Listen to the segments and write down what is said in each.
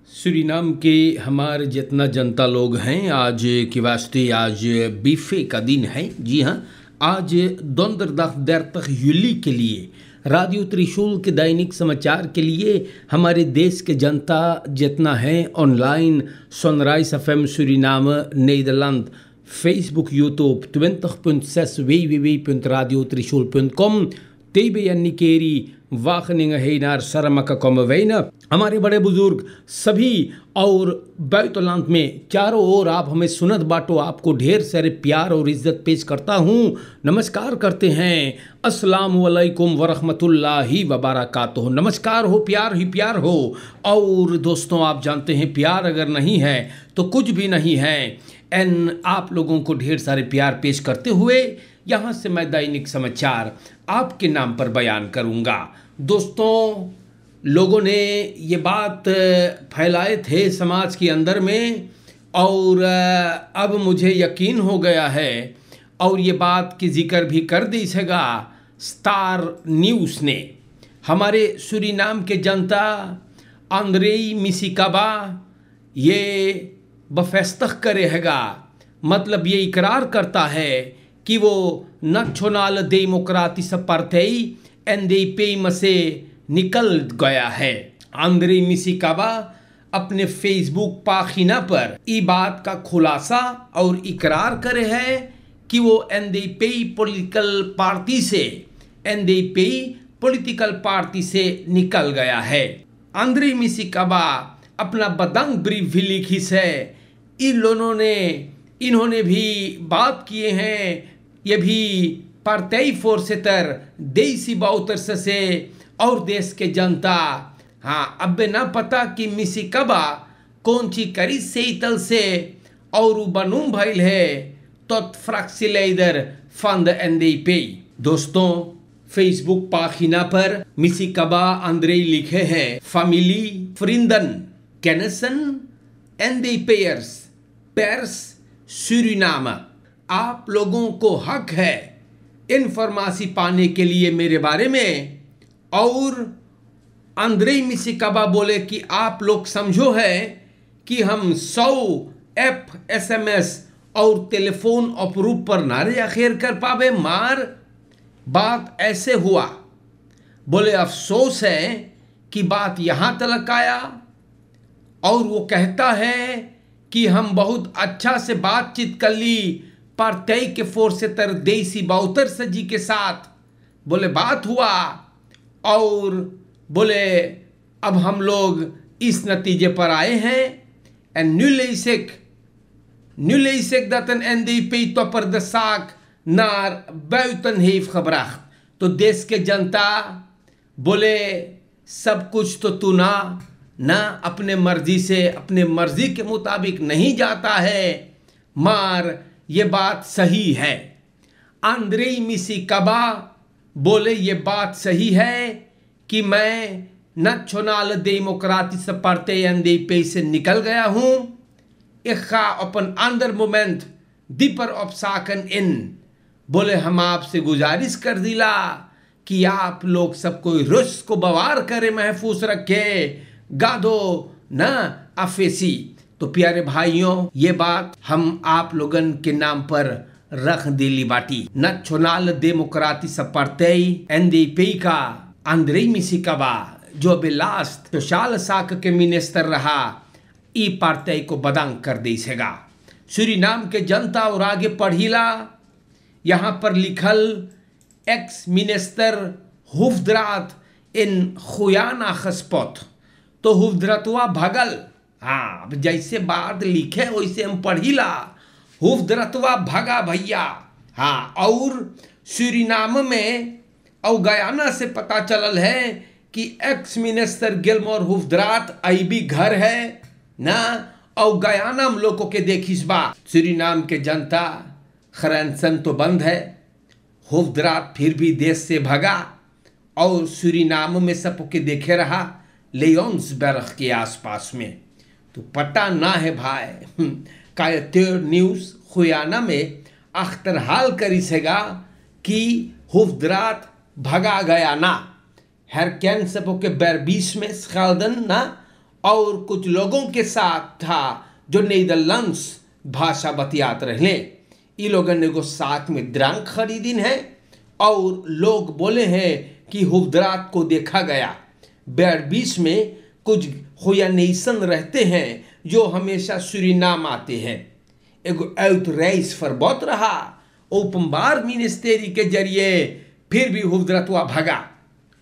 Suriname के हमारे जितना जनता लोग हैं आज के वास्ते आज बीफे का दिन है। जी हाँ, आज donderdag 30 juli के लिए रेडियो त्रिशूल के दैनिक समाचार के लिए हमारे देश के जनता जितना है online sunrise FM Suriname Nederland Facebook YouTube 20.6 www.radiotriशूल.com TBN निकेरी Wageningen है naar Saramaka komen wijnen। हमारे बड़े बुजुर्ग सभी और बुitenland में चारों ओर आप हमें सुनत बाटो, आपको ढेर सारे प्यार और इज्जत पेश करता हूँ, नमस्कार करते हैं। अस्सलाम वालेकुम वरहमतुल्लाहि वबरकातुहू। नमस्कार हो, प्यार ही प्यार हो। और दोस्तों, आप जानते हैं प्यार अगर नहीं है तो कुछ भी नहीं है। एन आप लोगों को ढेर सारे प्यार पेश करते हुए यहाँ से मैं दैनिक समाचार आपके नाम पर बयान करूँगा। दोस्तों, लोगों ने ये बात फैलाए थे समाज के अंदर में और अब मुझे यकीन हो गया है और ये बात की जिक्र भी कर दी सगा स्टार न्यूज़ ने। हमारे सूरीनाम के जनता आंद्रेई मिसिकाबा ये बफेस्तख करेगा, मतलब ये इकरार करता है कि वो नाशनल डेमोक्रेटिक पार्टी NDP में से निकल गया है। आंद्रे मिसिकाबा अपने फेसबुक पाखिना पर ये बात का खुलासा और इकरार करे है कि वो NDP पॉलिटिकल पार्टी से निकल गया है। आंद्रे मिसिकाबा अपना बदंग ब्रीफ भी लिखी है। इन्होंने भी बात किए हैं, ये भी पार्टी फोर्सेतर देसी बाउतर से और देश के जनता। हाँ, अब ना पता कि मिसिकाबा कौन ची करी सेतल से और बनूम भइल है तो फ्रैक्सिलेदर फंड NDP। दोस्तों, फेसबुक पाखिना पर मिसिकाबा आंद्रे लिखे हैं, फैमिली फ्रिंदन कैनसन NDPers पेर्स सूरीनाम, आप लोगों को हक है इन्फॉर्मेशन पाने के लिए मेरे बारे में। और आंद्रे मिसिकाबा बोले कि आप लोग समझो है कि हम 100 SMS और टेलीफोन अप्रूव पर नारे आखिर कर पावे मार। बात ऐसे हुआ, बोले अफसोस है कि बात यहाँ तक आया। और वो कहता है कि हम बहुत अच्छा से बातचीत कर ली पार्टी के फोर्सेतर देसी बाउतर सजी के साथ, बोले बात हुआ और बोले अब हम लोग इस नतीजे पर आए हैं en nu lees ik dat een NDP-topper de zaak naar buiten heeft gebracht। तो देश के जनता बोले सब कुछ तो तू ना अपने मर्जी से अपने मर्जी के मुताबिक नहीं जाता है मार, ये बात सही है। आंद्रे मिसिकाबा बोले ये बात सही है कि मैं नाशनल डेमोक्रेटिक पार्टी NDP से निकल गया हूँ। Ik ga op een ander moment dieper op zaken in। बोले हम आपसे गुजारिश कर दिला कि आप लोग सब कोई रुस को बवार करे, महफूज रखे, गादो ना अफेसी। तो प्यारे भाइयों, ये बात हम आप लोगन के नाम पर रख दिली बाटी। नाशनल डेमोक्रेटिक पार्टी NDP का आंद्रे मिसिकाबा जो अभी लास्ट सोशल साक के मिनिस्टर रहा, ई पार्टी को बदंग कर देगा। सूरीनाम के जनता और आगे पढ़ीला, यहाँ पर लिखल एक्स मिनिस्टर हुफ्द्रात इन खुयाना खसपत। तो हुफ्द्रतवा भगल। हाँ, अब जैसे बात लिखे वैसे हम पढ़ीला, हुफ्द्रतवा भगा भैया। हाँ, और सूरीनाम में और गयाना से पता चलल है कि एक्स मिनिस्टर गिलमोर हुफ्द्रात अभी घर है ना, और गयाना हम लोगों के देखिस बा। सूरीनाम के जनता खरनसन तो बंद है, हुफ्द्रात फिर भी देश से भगा और सूरीनाम में सबके देखे रहा लियोन्सबर्ग के आसपास में। तो पता ना है भाई कायतेर न्यूज़ खुयाना में अख्तरहाल करी सेगा कि हुफ्द्रात भगा गया ना, herken सबके 20 में स्खाल्दन ना और कुछ लोगों के साथ था जो नीदरलैंड्स भाषा बतियात रहले। ये लोगों ने को साथ में द्रंक खरीदिन है और लोग बोले हैं कि हुफ्दरात को देखा गया। बीच में कुछ होयानेसन रहते हैं जो हमेशा सूरीनाम आते हैं। एगो आउटरीच फरबत रहा ओपनबार मिनिस्ट्री के जरिए, फिर भी हुफ्दरतवा भगा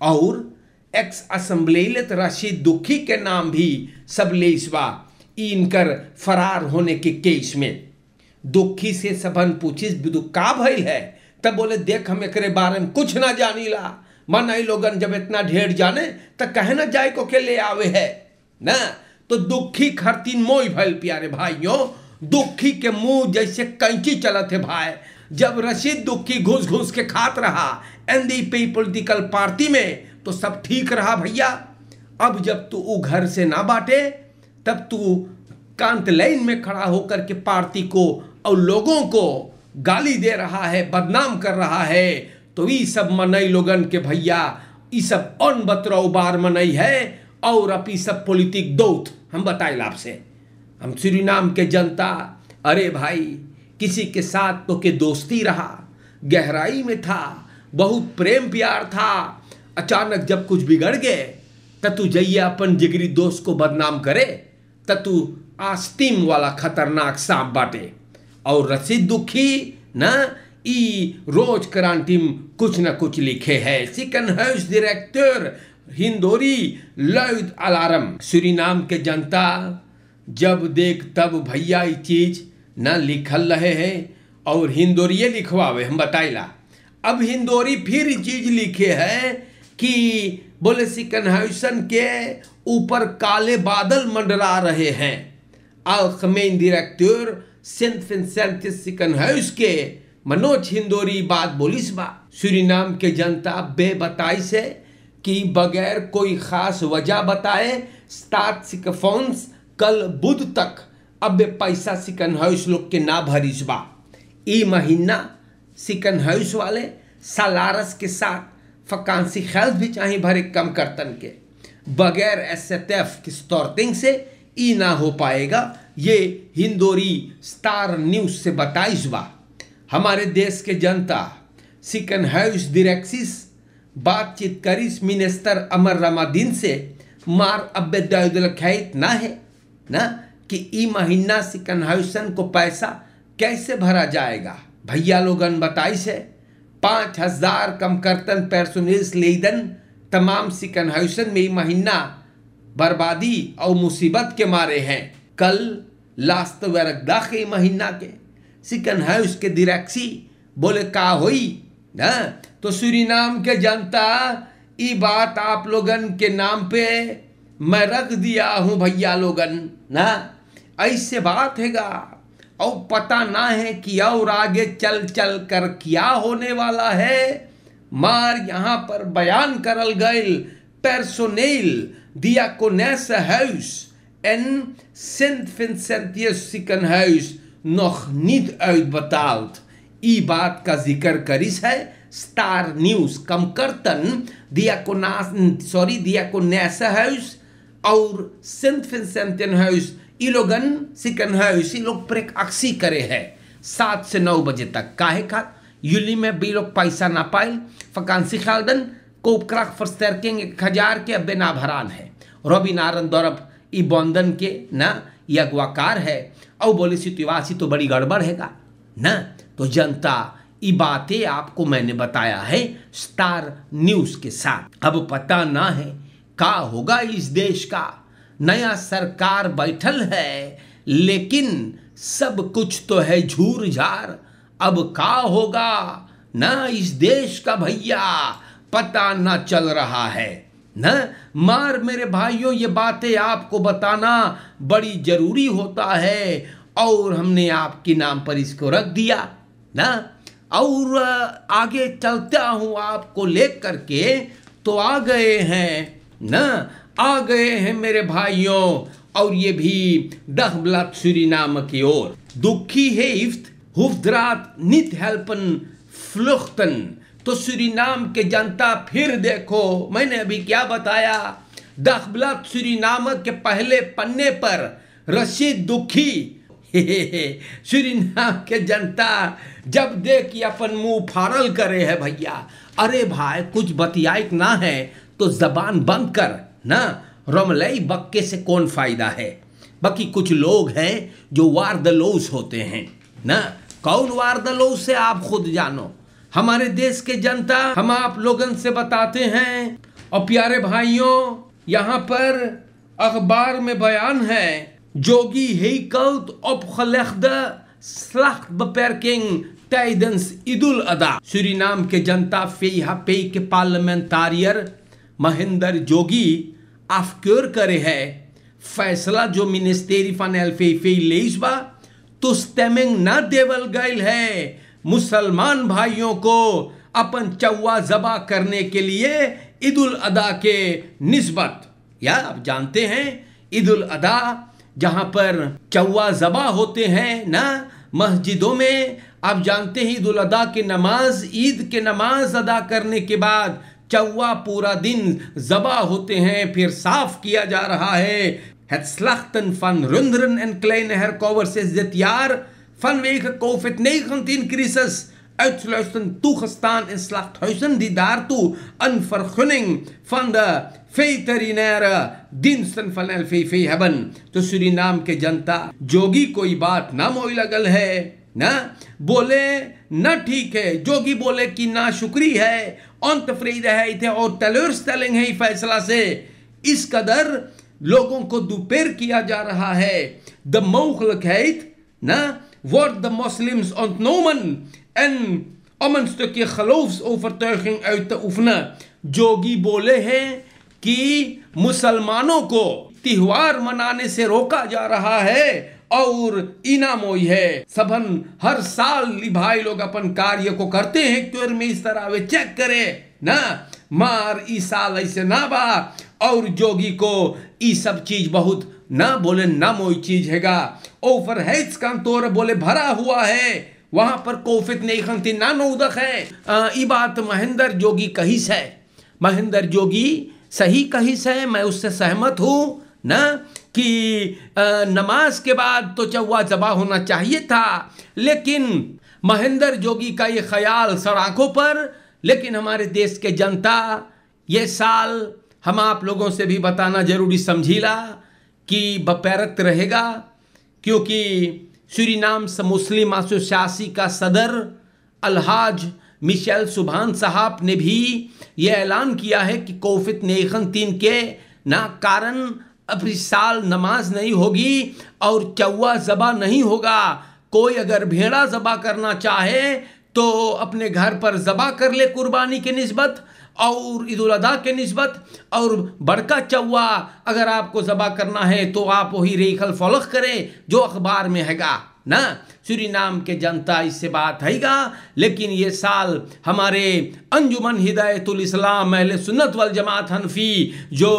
और एक्स असेंबलीलेत रशीद दुखी के नाम भी सब लेसवा इनकर फरार होने के केस में। दुखी से सबन पूछिस बिदु का भइल है, तब बोले देख हम एकरे बारे में कुछ ना जानीला। मन आई लोगन जब इतना ढेर जाने तो कहे ना जाए को के ले आवे है ना। तो दुखी खरतीन मोई भइल प्यारे भाइयों। दुखी के मुंह जैसे कैंची चलत है भाई। जब रशीद दुखी घुस घुस के खात रहा एनडीपी पॉलिटिकल पार्टी में तो सब ठीक रहा भैया। अब जब तू घर से ना बांटे तब तू कांत लाइन में खड़ा होकर के पार्टी को और लोगों को गाली दे रहा है, बदनाम कर रहा है। तो ये सब मनई लोगन के भैया, ये सब अन बतरौ बार मनई है और अपनी सब पॉलिटिक दौत हम बताए लाभ से। हम सूरीनाम के जनता, अरे भाई किसी के साथ तो के दोस्ती रहा, गहराई में था, बहुत प्रेम प्यार था। अचानक जब कुछ बिगड़ गए तब तू जाइए अपन जिगरी दोस्त को बदनाम करे, तब तू आस्तीन वाला खतरनाक सांप बाटे। और रशीद दुखी ना ई रोज क्रांति में कुछ न कुछ लिखे है। सिकन हाउस डायरेक्टर हिंदोरी लॉयड अलार्म। सूरीनाम के जनता जब देख तब भैया ये चीज न लिखल रहे हैं और हिंदोरिये लिखवावे हम बताइला। अब हिंदोरी फिर चीज लिखे है कि बोले सिकन हाउसन के ऊपर काले बादल मंडरा रहे हैं। algemeen directeur Saint Vincent सिकन house के मनोज हिंदोरी बात बोलिस बा। सूरीनाम के जनता बेबताई से कि बगैर कोई खास वजह बताए स्टार्ट कल बुध तक अब पैसा सिकन हाउस लोग के ना भरिस बा। ई महीना सिकन हाउस वाले सालारस के साथ फकांसी खर्च भी चाहिए भरे कम करतन के। बगैर एसएटीएफ की स्टॉर्टिंग से ई ना हो पाएगा। ये हिंदोरी स्टार न्यूज से बताइस बा। हमारे देश के जनता सिकन हाउस डायरेक्सिस बातचीत करिस मिनिस्टर अमर रमादीन से मार अब्बे दौदल खैत ना है ना कि ई महीना सिकन हाउसन को पैसा कैसे भरा जाएगा। भैया लोगन बताई से 5000 कम करतन पर्सोनेल्स लेदन तमाम सिकन हाउसन में महीना बर्बादी और मुसीबत के मारे हैं। कल लास्ट वरकदा के महीना के सिकन हाउस के डायरेक्सी बोले का होई ना। तो सूरीनाम के जनता ये बात आप लोगन के नाम पे मैं रख दिया हूं भैया लोगन ना। ऐसे बात हैगा और पता ना है कि और आगे चल चल कर क्या होने वाला है। मार यहाँ पर बयान करल गईल पर्सोनेल डियाकोनेस हाउस en Sint Vincentius सिकन हाउस nog niet uitbetaald। ई बात का जिक्र करिस है स्टार न्यूज कम करतन डियाकोनेस हाउस और सेंट विंसेंटियन हाउस। ई लोगन सिकन हाउस ई लोग प्रेक्षी करे है 7 से 9 बजे तक। काहे का यूली में भी लोग पैसा ना पाए फकांसी खालदन कोपक्राक फर्स्टर्किंग 1000 के अब्बे ना भरान है। रॉबिन आरन दौरब ई बंधन के ना ये अगवाकार है और बोले सितवासी तो बड़ी गड़बड़ हैगा ना। तो जनता ये बातें आपको मैंने बताया है स्टार न्यूज के साथ। अब पता ना है का होगा इस देश का। नया सरकार बैठल है लेकिन सब कुछ तो है झूर झार। अब का होगा ना इस देश का भैया पता ना चल रहा है ना। मार मेरे भाइयों ये बातें आपको बताना बड़ी जरूरी होता है और हमने आपके नाम पर इसको रख दिया ना। और आगे चलता हूं आपको लेकर के तो आ गए हैं ना, आ गए हैं मेरे भाइयों। और ये भी दहबलत सूरीनाम की ओर दुखी heeft हुफ्दरात niet helpen vluchten। तो सूरीनाम के जनता फिर देखो मैंने अभी क्या बताया। दखबलत सूरीनाम के पहले पन्ने पर रशीद दुखी सूरीनाम के जनता जब देख कि अपन मुंह फाड़ल करे है भैया, अरे भाई कुछ बतियाई ना है तो जबान बंद कर ना, रमलई बक्के से कौन फायदा है। बाकी कुछ लोग हैं जो वारदलोस होते हैं ना, कौन वारदलोस से आप खुद जानो। हमारे देश के जनता हम आप लोगन से बताते हैं। और प्यारे भाइयों, यहाँ पर अखबार में बयान है, जोगी हेकल्ट opgelegd slachtbeperking tijdens ईदुल अदा। सूरीनाम के जनता VHP के पार्लियामेंटारियर महेंद्र जोगी afkeur करे है फैसला जो मिनिस्टेरी van LVV leesबा तो स्टेमिंग न देवल गईल है मुसलमान भाइयों को अपन चौवा जबा करने के लिए ईदुल अदा के निस्बत। या आप जानते हैं ईदुल अदा जहां पर चौवा जबा होते हैं ना मस्जिदों में, आप जानते हैं ईदुल अदा की नमाज, ईद के नमाज अदा करने के बाद चौवा पूरा दिन जबा होते हैं, फिर साफ किया जा रहा है। Het slachten van runderen en kleine herkauwers is dit jaar vanwege COVID-19 crisis uitsluitend toegestaan in slachthuizen die daartoe een vergunning van de veterinary diensten van LVV hebben। तो सूरीनाम के जनता जोगी कोई बात ना मोई लगल है ना, बोले ना ठीक है, जोगी बोले कि ना शुक्री है ontevreden है इथे और teleurstelling है फैसला से इस कदर लोगों को दुपेर किया जा रहा है। de mogelijkheid ना wordt de moslims ontnomen en om een stukje geloofsovertuiging uit te oefenen। जोगी बोले हैं कि मुसलमानों को त्योहार मनाने से रोका जा रहा है और इनामोई है सबन हर साल भाई लोग अपन कार्य को करते हैं क्यों में इस तरह वे चेक करे ना, मार इस साल ऐसे ना बा और जोगी को ये सब चीज बहुत ना बोले ना मोई चीज हैगा। ओवर हेड्स कंतोर बोले भरा हुआ है वहां पर COVID-19 ना नौदक है। ये बात महेंद्र जोगी कहिस है, महेंद्र जोगी सही कहिस है, मैं उससे सहमत हूं ना कि नमाज के बाद तो चौवा जबा होना चाहिए था, लेकिन महेंद्र जोगी का ये ख्याल सड़कों पर, लेकिन हमारे देश के जनता ये साल हम आप लोगों से भी बताना जरूरी समझीला कि बपैरत रहेगा, क्योंकि सूरीनाम मुस्लिम एसोसिएशन का सदर अलहाज मिशेल सुभान साहब ने भी ये ऐलान किया है कि COVID-19 के ना कारण अब इस साल नमाज नहीं होगी और चौवा जबा नहीं होगा। कोई अगर भेड़ा जबा करना चाहे तो अपने घर पर जबा कर ले कुर्बानी के निस्बत और ईदुल अदा के निस्बत, और बड़का चौवा अगर आपको जबा करना है तो आप वही रेखल फॉलो करें जो अखबार में हैगा ना। सूरीनाम के जनता इससे बात हैगा, लेकिन ये साल हमारे अंजुमन हिदायतुल इस्लाम अहले सुन्नत वल जमात हनफी जो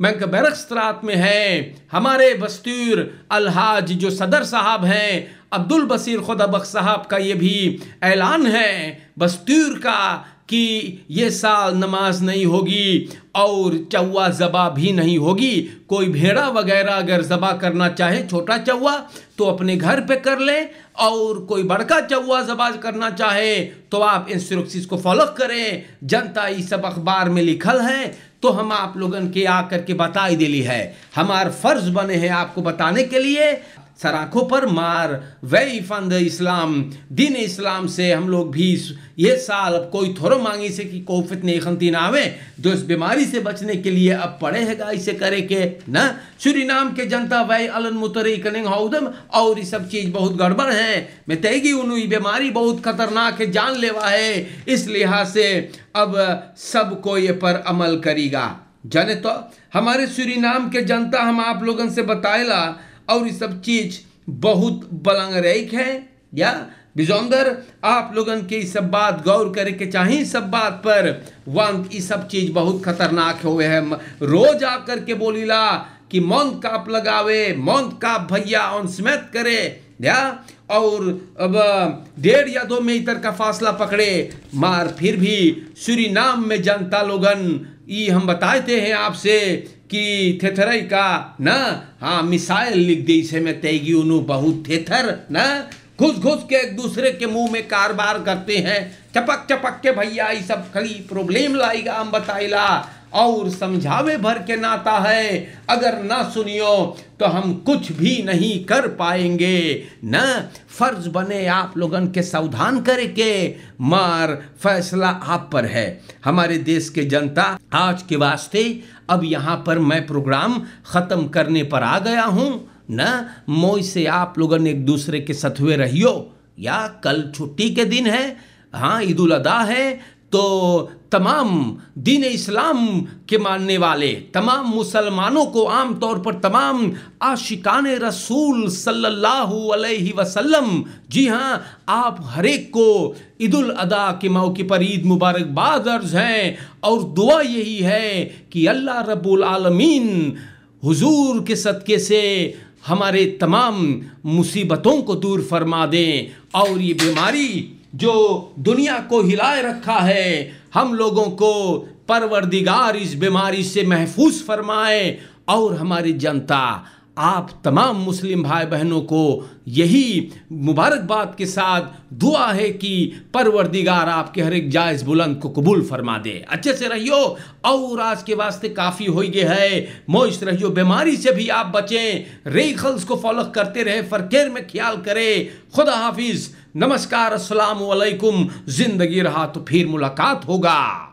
बैंक बैरकस्त्रात में है, हमारे बस्तूर अलहाज जो सदर साहब हैं अब्दुल बसीर खुदा बख्श साहब का ये भी ऐलान है बस्तूर का कि ये साल नमाज नहीं होगी और चौवा ज़बा भी नहीं होगी। कोई भेड़ा वगैरह अगर ज़बा करना चाहे छोटा चौवा तो अपने घर पे कर ले, और कोई बड़का चौवा ज़बा करना चाहे तो आप इंस्ट्रक्शंस को फॉलो करें। जनता ये सब अखबार में लिखल है तो हम आप लोगन के आकर के बताई दिली है, हमार फर्ज बने हैं आपको बताने के लिए। सराखों पर मार वही फंद इस्लाम दिन इस्लाम से हम लोग भी ये साल अब कोई थोड़ा मांगी से कि COVID-19 आवे जो इस बीमारी से बचने के लिए अब पड़े हैगा इसे करे के ना। सूरीनाम के जनता वही अलन मुतरी कनिंग हौदम और ये सब चीज बहुत गड़बड़ है, मैं तेगी उन्हें बीमारी बहुत खतरनाक है, जानलेवा है, इस लिहाज से अब सब को ये पर अमल करेगा। जाने तो हमारे सूरीनाम के जनता हम आप लोगों से बताएला और ये सब चीज बहुत बलंगरेक है या बिजोंदर आप लोगन के सब बात गौर करे के चाहिए सब बात पर। वंक ये सब चीज बहुत खतरनाक हुए है, रोज आकर के बोलीला कि मौन काप लगावे, मौन काप भैया ऑन स्मेत करे या और अब 1.5 या 2 मीटर का फासला पकड़े मार। फिर भी सूरीनाम में जनता लोगन ये हम बताते हैं आपसे कि थेथरई का ना, हाँ मिसाइल लिख दी से में तेगी उनु बहुत थेथर ना, घुस घुस के एक दूसरे के मुंह में कारबार करते हैं, चपक चपक के भैया ये सब खड़ी प्रॉब्लम लाएगा हम बताइला, और समझावे भर के नाता है, अगर ना सुनियो तो हम कुछ भी नहीं कर पाएंगे ना। फर्ज बने आप लोगन के सावधान करे के, मार फैसला आप पर है। हमारे देश के जनता आज के वास्ते अब यहाँ पर मैं प्रोग्राम ख़त्म करने पर आ गया हूँ ना। मोई से आप लोगन एक दूसरे के सथवे रहियो, या कल छुट्टी के दिन है, हाँ ईद उल अदा है, तो तमाम दीन इस्लाम के मानने वाले तमाम मुसलमानों को, आम तौर पर तमाम आशिकाने रसूल सल्लल्लाहु अलैहि वसल्लम, जी हाँ आप हर एक को ईद उल अदा के मौके पर ईद मुबारकबाद अर्ज हैं, और दुआ यही है कि अल्लाह रब्बुल आलमीन हुजूर के सदके से हमारे तमाम मुसीबतों को दूर फरमा दें, और ये बीमारी जो दुनिया को हिलाए रखा है, हम लोगों को परवरदिगार इस बीमारी से महफूज फरमाए। और हमारी जनता, आप तमाम मुस्लिम भाई बहनों को यही मुबारकबाद के साथ दुआ है कि परवरदिगार आपके हर एक जायज़ बुलंद को कबूल फरमा दे। अच्छे से रहियो, और आज के वास्ते काफ़ी हो गया है, मोइश रहियो, बीमारी से भी आप बचें, रेखल्स को फॉलो करते रहे, फरकेर में ख्याल करें। खुदा हाफिज़, नमस्कार, अस्सलाम वालेकुम। जिंदगी रहा तो फिर मुलाकात होगा।